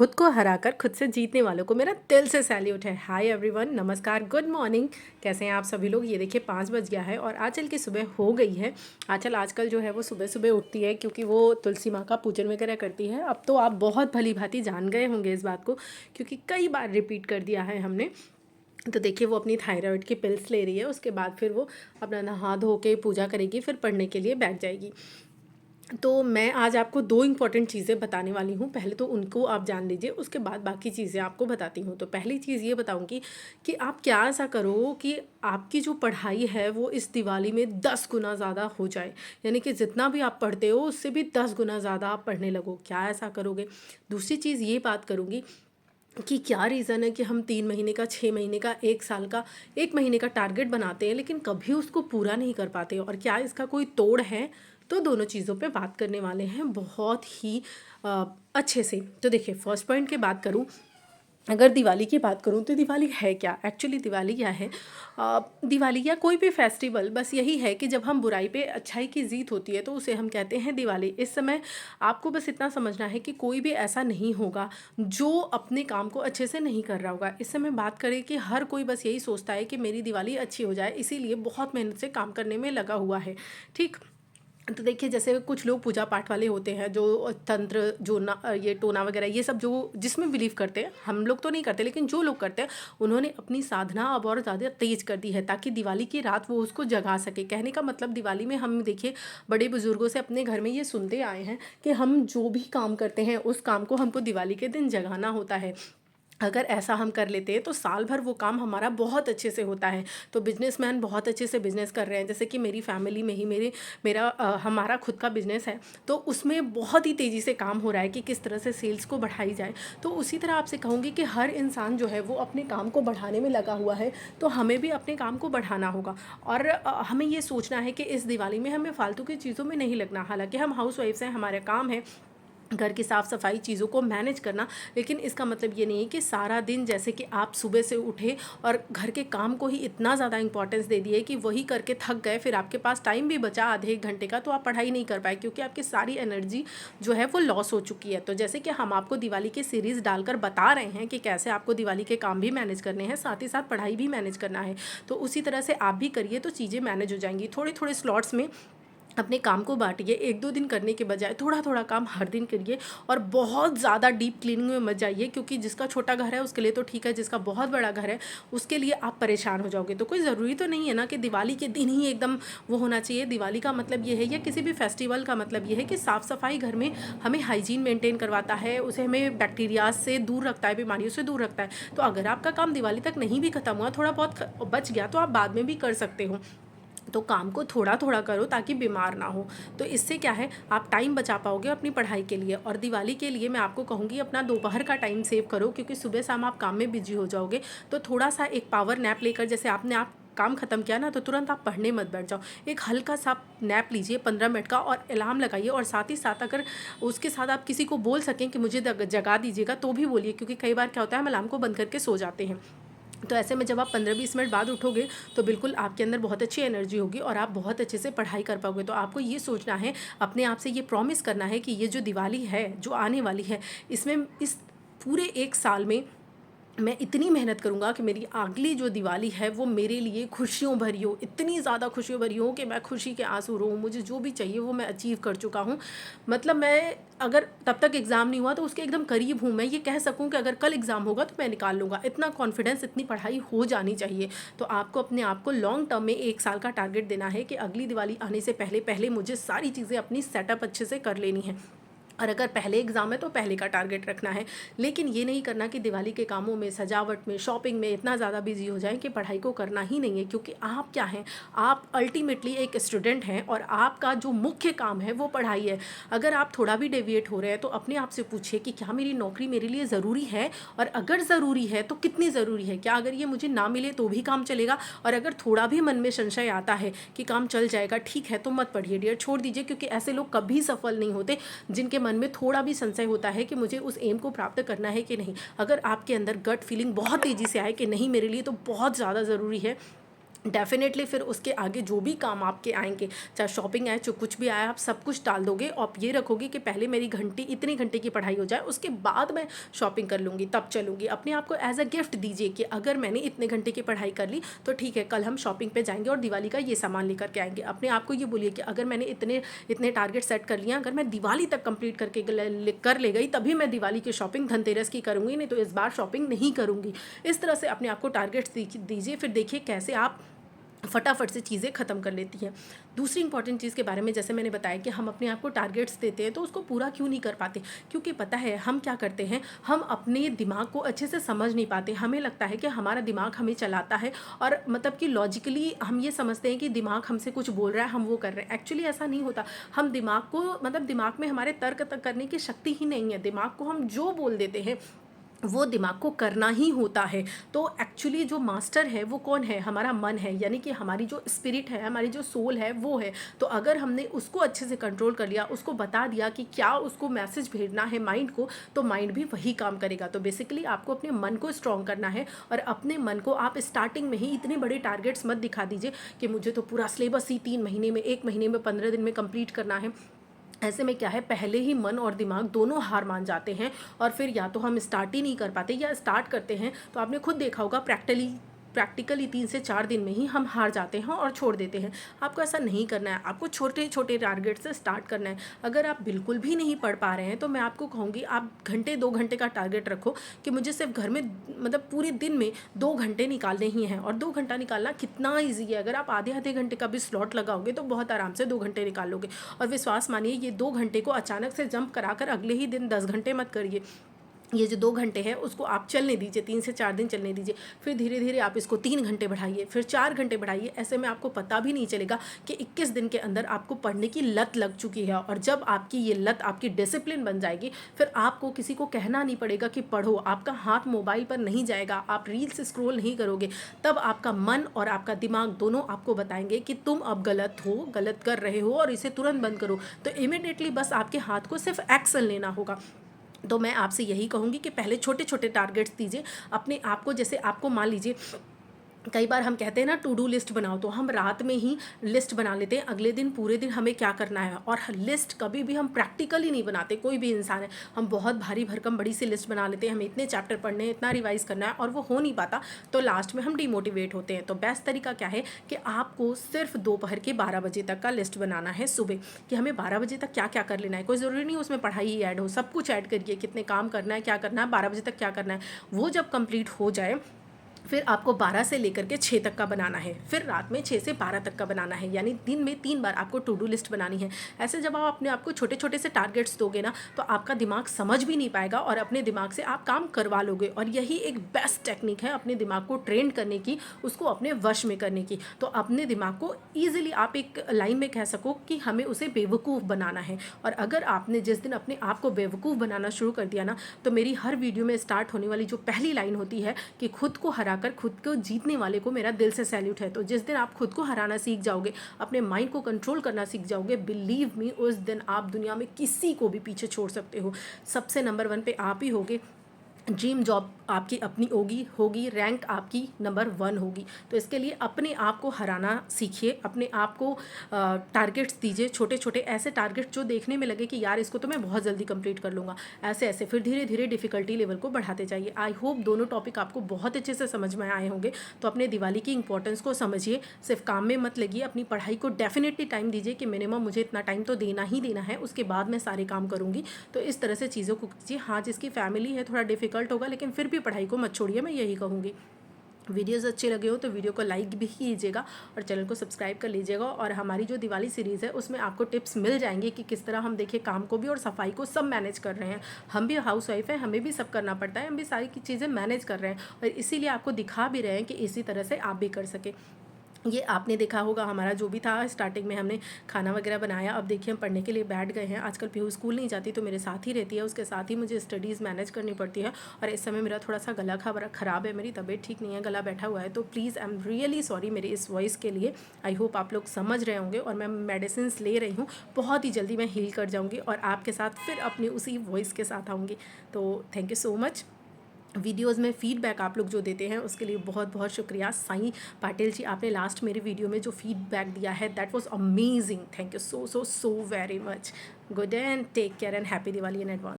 खुद को हराकर खुद से जीतने वालों को मेरा दिल से सैल्यूट है। हाय एवरीवन, नमस्कार, गुड मॉर्निंग। कैसे हैं आप सभी लोग। ये देखिए 5 बज गया है और आंचल की सुबह हो गई है। आंचल आजकल जो है वो सुबह सुबह उठती है क्योंकि वो तुलसी माँ का पूजन वगैरह करती है। अब तो आप बहुत भली भांति जान गए होंगे इस बात को, क्योंकि कई बार रिपीट कर दिया है हमने। तो देखिए वो अपनी थायराइड की पिल्स ले रही है, उसके बाद फिर वो अपना नहा धो के पूजा करेगी, फिर पढ़ने के लिए बैठ जाएगी। तो मैं आज आपको 2 इम्पॉर्टेंट चीज़ें बताने वाली हूँ। पहले तो उनको आप जान लीजिए, उसके बाद बाकी चीज़ें आपको बताती हूँ। तो पहली चीज़ ये बताऊँगी कि आप क्या ऐसा करो कि आपकी जो पढ़ाई है वो इस दिवाली में 10 गुना ज़्यादा हो जाए। यानी कि जितना भी आप पढ़ते हो उससे भी 10 गुना ज़्यादा आप पढ़ने लगो। क्या ऐसा करोगे? दूसरी चीज़ ये बात करूँगी कि क्या रीज़न है कि हम 3 महीने का, 6 महीने का, 1 साल का, 1 महीने का टारगेट बनाते हैं लेकिन कभी उसको पूरा नहीं कर पाते, और क्या इसका कोई तोड़ है? तो दोनों चीज़ों पे बात करने वाले हैं बहुत ही अच्छे से। तो देखिए फर्स्ट पॉइंट की बात करूँ, अगर दिवाली की बात करूँ तो दिवाली है क्या? एक्चुअली दिवाली क्या है? दिवाली या कोई भी फेस्टिवल बस यही है कि जब हम बुराई पे अच्छाई की जीत होती है तो उसे हम कहते हैं दिवाली। इस समय आपको बस इतना समझना है कि कोई भी ऐसा नहीं होगा जो अपने काम को अच्छे से नहीं कर रहा होगा। इस समय बात करें कि हर कोई बस यही सोचता है कि मेरी दिवाली अच्छी हो जाए, इसीलिए बहुत मेहनत से काम करने में लगा हुआ है। ठीक। तो देखिए जैसे कुछ लोग पूजा पाठ वाले होते हैं जो तंत्र जो ना ये टोना वगैरह ये सब जो जिसमें बिलीव करते हैं, हम लोग तो नहीं करते लेकिन जो लोग करते हैं उन्होंने अपनी साधना अब और ज़्यादा तेज कर दी है ताकि दिवाली की रात वो उसको जगा सके। कहने का मतलब दिवाली में हम देखिए बड़े बुजुर्गों से अपने घर में ये सुनते आए हैं कि हम जो भी काम करते हैं उस काम को हमको दिवाली के दिन जगाना होता है। अगर ऐसा हम कर लेते हैं तो साल भर वो काम हमारा बहुत अच्छे से होता है। तो बिजनेसमैन बहुत अच्छे से बिजनेस कर रहे हैं, जैसे कि मेरी फैमिली में ही हमारा खुद का बिजनेस है, तो उसमें बहुत ही तेज़ी से काम हो रहा है कि किस तरह से सेल्स को बढ़ाई जाए। तो उसी तरह आपसे कहूँगी कि हर इंसान जो है वो अपने काम को बढ़ाने में लगा हुआ है, तो हमें भी अपने काम को बढ़ाना होगा। और हमें ये सोचना है कि इस दिवाली में हमें फालतू की चीज़ों में नहीं लगना। हालांकि हम हाउस वाइफ्स हैं, हमारा काम है घर की साफ़ सफाई चीज़ों को मैनेज करना, लेकिन इसका मतलब ये नहीं है कि सारा दिन जैसे कि आप सुबह से उठे और घर के काम को ही इतना ज़्यादा इंपॉर्टेंस दे दिए कि वही करके थक गए, फिर आपके पास टाइम भी बचा आधे 1 घंटे का तो आप पढ़ाई नहीं कर पाए क्योंकि आपकी सारी एनर्जी जो है वो लॉस हो चुकी है। तो जैसे कि हम आपको दिवाली की सीरीज़ डालकर बता रहे हैं कि कैसे आपको दिवाली के काम भी मैनेज करने हैं, साथ ही साथ पढ़ाई भी मैनेज करना है, तो उसी तरह से आप भी करिए तो चीज़ें मैनेज हो जाएंगी। थोड़े थोड़े स्लॉट्स में अपने काम को बाँटिए, 1-2 दिन करने के बजाय थोड़ा-थोड़ा काम हर दिन करिए। और बहुत ज़्यादा डीप क्लीनिंग में मत जाइए क्योंकि जिसका छोटा घर है उसके लिए तो ठीक है, जिसका बहुत बड़ा घर है उसके लिए आप परेशान हो जाओगे। तो कोई ज़रूरी तो नहीं है ना कि दिवाली के दिन ही एकदम वो होना चाहिए। दिवाली का मतलब ये है, या किसी भी फेस्टिवल का मतलब ये है कि साफ़-सफाई घर में हमें हाइजीन मेंटेन करवाता है, उसे हमें बैक्टीरिया से दूर रखता है, बीमारियों से दूर रखता है। तो अगर आपका काम दिवाली तक नहीं भी खत्म हुआ, थोड़ा बहुत बच गया तो आप बाद में भी कर सकते हो। तो काम को थोड़ा थोड़ा करो ताकि बीमार ना हो। तो इससे क्या है, आप टाइम बचा पाओगे अपनी पढ़ाई के लिए। और दिवाली के लिए मैं आपको कहूँगी अपना दोपहर का टाइम सेव करो, क्योंकि सुबह शाम आप काम में बिजी हो जाओगे। तो थोड़ा सा एक पावर नैप लेकर, जैसे आपने आप काम ख़त्म किया ना तो तुरंत आप पढ़ने मत बैठ जाओ, एक हल्का सा नैप लीजिए 15 मिनट का और अलार्म लगाइए। और साथ ही साथ अगर उसके साथ आप किसी को बोल सकें कि मुझे जगा दीजिएगा तो भी बोलिए, क्योंकि कई बार क्या होता है हम अलार्म को बंद करके सो जाते हैं। तो ऐसे में जब आप 15-20 मिनट बाद उठोगे तो बिल्कुल आपके अंदर बहुत अच्छी एनर्जी होगी और आप बहुत अच्छे से पढ़ाई कर पाओगे। तो आपको ये सोचना है, अपने आप से ये प्रॉमिस करना है कि ये जो दिवाली है जो आने वाली है, इसमें इस पूरे 1 साल में मैं इतनी मेहनत करूँगा कि मेरी अगली जो दिवाली है वो मेरे लिए खुशियों भरी हो, इतनी ज़्यादा खुशियों भरी हो कि मैं खुशी के आंसू रोऊँ। मुझे जो भी चाहिए वो मैं अचीव कर चुका हूँ। मतलब मैं अगर तब तक एग्ज़ाम नहीं हुआ तो उसके एकदम करीब हूँ, मैं ये कह सकूँ कि अगर कल एग्ज़ाम होगा तो मैं निकाल लूँगा। इतना कॉन्फिडेंस, इतनी पढ़ाई हो जानी चाहिए। तो आपको अपने आप को लॉन्ग टर्म में 1 साल का टारगेट देना है कि अगली दिवाली आने से पहले पहले मुझे सारी चीज़ें अपनी सेटअप अच्छे से कर लेनी है। और अगर पहले एग्ज़ाम है तो पहले का टारगेट रखना है। लेकिन ये नहीं करना कि दिवाली के कामों में, सजावट में, शॉपिंग में इतना ज़्यादा बिजी हो जाएं कि पढ़ाई को करना ही नहीं है। क्योंकि आप क्या हैं, आप अल्टीमेटली एक स्टूडेंट हैं और आपका जो मुख्य काम है वो पढ़ाई है। अगर आप थोड़ा भी डेविएट हो रहे हैं तो अपने आप से पूछिए कि क्या मेरी नौकरी मेरे लिए ज़रूरी है, और अगर ज़रूरी है तो कितनी ज़रूरी है। क्या अगर ये मुझे ना मिले तो भी काम चलेगा? और अगर थोड़ा भी मन में संशय आता है कि काम चल जाएगा, ठीक है, तो मत पढ़िए डियर, छोड़ दीजिए। क्योंकि ऐसे लोग कभी सफल नहीं होते जिनके मन में थोड़ा भी संशय होता है कि मुझे उस एम को प्राप्त करना है कि नहीं। अगर आपके अंदर गट फीलिंग बहुत तेज़ी से आए कि नहीं मेरे लिए तो बहुत ज़्यादा ज़रूरी है, डेफिनेटली फिर उसके आगे जो भी काम आपके आएंगे, चाहे शॉपिंग आए, जो कुछ भी आए, आप सब कुछ टाल दोगे। आप ये रखोगे कि पहले मेरी घंटी इतनी घंटे की पढ़ाई हो जाए, उसके बाद मैं शॉपिंग कर लूँगी, तब चलूँगी। अपने आप को एज अ गिफ्ट दीजिए कि अगर मैंने इतने घंटे की पढ़ाई कर ली तो ठीक है, कल हम शॉपिंग पे जाएंगे और दिवाली का ये सामान लेकर के आएंगे। अपने आप को ये बोलिए कि अगर मैंने इतने इतने टारगेट सेट कर लिया, अगर मैं दिवाली तक कंप्लीट करके कर ले गई तभी मैं दिवाली की शॉपिंग धनतेरस की करूँगी, नहीं तो इस बार शॉपिंग नहीं करूँगी। इस तरह से अपने आप को टारगेट्स दीजिए, फिर देखिए कैसे आप फटाफट से चीज़ें ख़त्म कर लेती हैं। दूसरी इंपॉर्टेंट चीज़ के बारे में जैसे मैंने बताया कि हम अपने आप को टारगेट्स देते हैं तो उसको पूरा क्यों नहीं कर पाते, क्योंकि पता है हम क्या करते हैं, हम अपने दिमाग को अच्छे से समझ नहीं पाते। हमें लगता है कि हमारा दिमाग हमें चलाता है और मतलब कि लॉजिकली हम ये समझते हैं कि दिमाग हमसे कुछ बोल रहा है, हम वो कर रहे हैं। एक्चुअली ऐसा नहीं होता। हम दिमाग को मतलब दिमाग में हमारे तर्क करने की शक्ति ही नहीं है। दिमाग को हम जो बोल देते हैं वो दिमाग को करना ही होता है। तो एक्चुअली जो मास्टर है वो कौन है, हमारा मन है, यानी कि हमारी जो स्पिरिट है, हमारी जो सोल है वो है। तो अगर हमने उसको अच्छे से कंट्रोल कर लिया, उसको बता दिया कि क्या उसको मैसेज भेजना है माइंड को, तो माइंड भी वही काम करेगा। तो बेसिकली आपको अपने मन को स्ट्रॉन्ग करना है और अपने मन को आप स्टार्टिंग में ही इतने बड़े टारगेट्स मत दिखा दीजिए कि मुझे तो पूरा सिलेबस ही 3 महीने में, 1 महीने में, 15 दिन में कंप्लीट करना है। ऐसे में क्या है, पहले ही मन और दिमाग दोनों हार मान जाते हैं और फिर या तो हम स्टार्ट ही नहीं कर पाते, या स्टार्ट करते हैं तो आपने खुद देखा होगा प्रैक्टिकली 3 से 4 दिन में ही हम हार जाते हैं और छोड़ देते हैं। आपको ऐसा नहीं करना है, आपको छोटे छोटे टारगेट से स्टार्ट करना है। अगर आप बिल्कुल भी नहीं पढ़ पा रहे हैं तो मैं आपको कहूँगी आप 1-2 घंटे का टारगेट रखो कि मुझे सिर्फ घर में मतलब पूरे दिन में 2 घंटे निकालने ही हैं। और 2 घंटा निकालना कितना ईजी है, अगर आप आधे आधे घंटे का भी स्लॉट लगाओगे तो बहुत आराम से 2 घंटे निकाल लोगे। और विश्वास मानिए, ये 2 घंटे को अचानक से जंप कराकर अगले ही दिन 10 घंटे मत करिए। ये जो 2 घंटे हैं उसको आप चलने दीजिए, 3 से 4 दिन चलने दीजिए। फिर धीरे धीरे आप इसको 3 घंटे बढ़ाइए, फिर 4 घंटे बढ़ाइए। ऐसे में आपको पता भी नहीं चलेगा कि 21 दिन के अंदर आपको पढ़ने की लत लग चुकी है। और जब आपकी ये लत आपकी डिसिप्लिन बन जाएगी, फिर आपको किसी को कहना नहीं पड़ेगा कि पढ़ो, आपका हाथ मोबाइल पर नहीं जाएगा, आप रील्स स्क्रॉल नहीं करोगे। तब आपका मन और आपका दिमाग दोनों आपको बताएंगे कि तुम अब गलत हो, गलत कर रहे हो और इसे तुरंत बंद करो। तो इमिडिएटली बस आपके हाथ को सिर्फ एक्शन लेना होगा। तो मैं आपसे यही कहूँगी कि पहले छोटे छोटे टारगेट्स दीजिए अपने आप को। जैसे आपको मान लीजिए, कई बार हम कहते हैं ना टू डू लिस्ट बनाओ, तो हम रात में ही लिस्ट बना लेते हैं अगले दिन पूरे दिन हमें क्या करना है। और लिस्ट कभी भी हम प्रैक्टिकली नहीं बनाते, कोई भी इंसान है। हम बहुत भारी भरकम बड़ी सी लिस्ट बना लेते हैं, हमें इतने चैप्टर पढ़ने हैं, इतना रिवाइज करना है, और वो हो नहीं पाता। तो लास्ट में हम डिमोटिवेट होते हैं। तो बेस्ट तरीका क्या है कि आपको सिर्फ दोपहर के 12 बजे तक का लिस्ट बनाना है सुबह, कि हमें 12 बजे तक क्या क्या कर लेना है। कोई ज़रूरी नहीं उसमें पढ़ाई ही ऐड हो, सब कुछ ऐड करिए, कितने काम करना है, क्या करना है, 12 बजे तक क्या करना है। वो जब कंप्लीट हो जाए फिर आपको 12 से लेकर के 6 तक का बनाना है, फिर रात में 6 से 12 तक का बनाना है, यानी दिन में 3 बार आपको टू डू लिस्ट बनानी है। ऐसे जब आप अपने आप को छोटे छोटे से टारगेट्स दोगे ना, तो आपका दिमाग समझ भी नहीं पाएगा और अपने दिमाग से आप काम करवा लोगे। और यही एक बेस्ट टेक्निक है अपने दिमाग को ट्रेन करने की, उसको अपने वश में करने की। तो अपने दिमाग को ईजिली आप एक लाइन में कह सको कि हमें उसे बेवकूफ़ बनाना है। और अगर आपने जिस दिन अपने आप को बेवकूफ़ बनाना शुरू कर दिया ना, तो मेरी हर वीडियो में स्टार्ट होने वाली जो पहली लाइन होती है कि खुद को हरा कर खुद को जीतने वाले को मेरा दिल से सैल्यूट है। तो जिस दिन आप खुद को हराना सीख जाओगे, अपने माइंड को कंट्रोल करना सीख जाओगे, बिलीव मी, उस दिन आप दुनिया में किसी को भी पीछे छोड़ सकते हो। सबसे नंबर 1 पे आप ही होगे। ड्रीम जॉब आपकी अपनी होगी, रैंक आपकी नंबर 1 होगी। तो इसके लिए अपने आप को हराना सीखिए, अपने आप को टारगेट्स दीजिए, छोटे छोटे ऐसे टारगेट जो देखने में लगे कि यार इसको तो मैं बहुत जल्दी कंप्लीट कर लूँगा। ऐसे ऐसे फिर धीरे धीरे डिफ़िकल्टी लेवल को बढ़ाते जाइए। आई होप दोनों टॉपिक आपको बहुत अच्छे से समझ में आए होंगे। तो अपने दिवाली की इंपॉर्टेंस को समझिए, सिर्फ काम में मत लगिए, अपनी पढ़ाई को डेफिनेटली टाइम दीजिए कि मिनिमम मुझे इतना टाइम तो देना ही देना है, उसके बाद मैं सारे काम करूँगी। तो इस तरह से चीज़ों को कीजिए। हाँ, जिसकी फैमिली है थोड़ा डिफिकल्ट होगा, लेकिन फिर भी पढ़ाई को मत छोड़िए, मैं यही कहूँगी। वीडियोज़ अच्छे लगे हो तो वीडियो को लाइक भी कीजिएगा और चैनल को सब्सक्राइब कर लीजिएगा। और हमारी जो दिवाली सीरीज़ है उसमें आपको टिप्स मिल जाएंगे कि किस तरह हम देखिए काम को भी और सफाई को सब मैनेज कर रहे हैं। हम भी हाउस वाइफ हैं, हमें भी सब करना पड़ता है, हम भी सारी चीज़ें मैनेज कर रहे हैं और इसीलिए आपको दिखा भी रहे हैं कि इसी तरह से आप भी कर सकें। ये आपने देखा होगा हमारा जो भी था स्टार्टिंग में हमने खाना वगैरह बनाया। अब देखिए हम पढ़ने के लिए बैठ गए हैं। आजकल पीहू स्कूल नहीं जाती तो मेरे साथ ही रहती है, उसके साथ ही मुझे स्टडीज़ मैनेज करनी पड़ती है। और इस समय मेरा थोड़ा सा गला ख़राब है, मेरी तबीयत ठीक नहीं है, गला बैठा हुआ है। तो please I am really sorry मेरी इस वॉइस के लिए। आई होप आप लोग समझ रहे होंगे। और मैं मेडिसिन ले रही हूँ, बहुत ही जल्दी मैं हील कर जाऊँगी और आपके साथ फिर अपनी उसी वॉइस के साथ आऊँगी। तो thank you so much. Videos में फीडबैक आप लोग जो देते हैं उसके लिए बहुत बहुत शुक्रिया। साईं पाटिल जी, आपने लास्ट मेरे वीडियो में जो फीडबैक दिया है that was amazing. Thank you so so so very much. Good day and take care and happy Diwali in advance.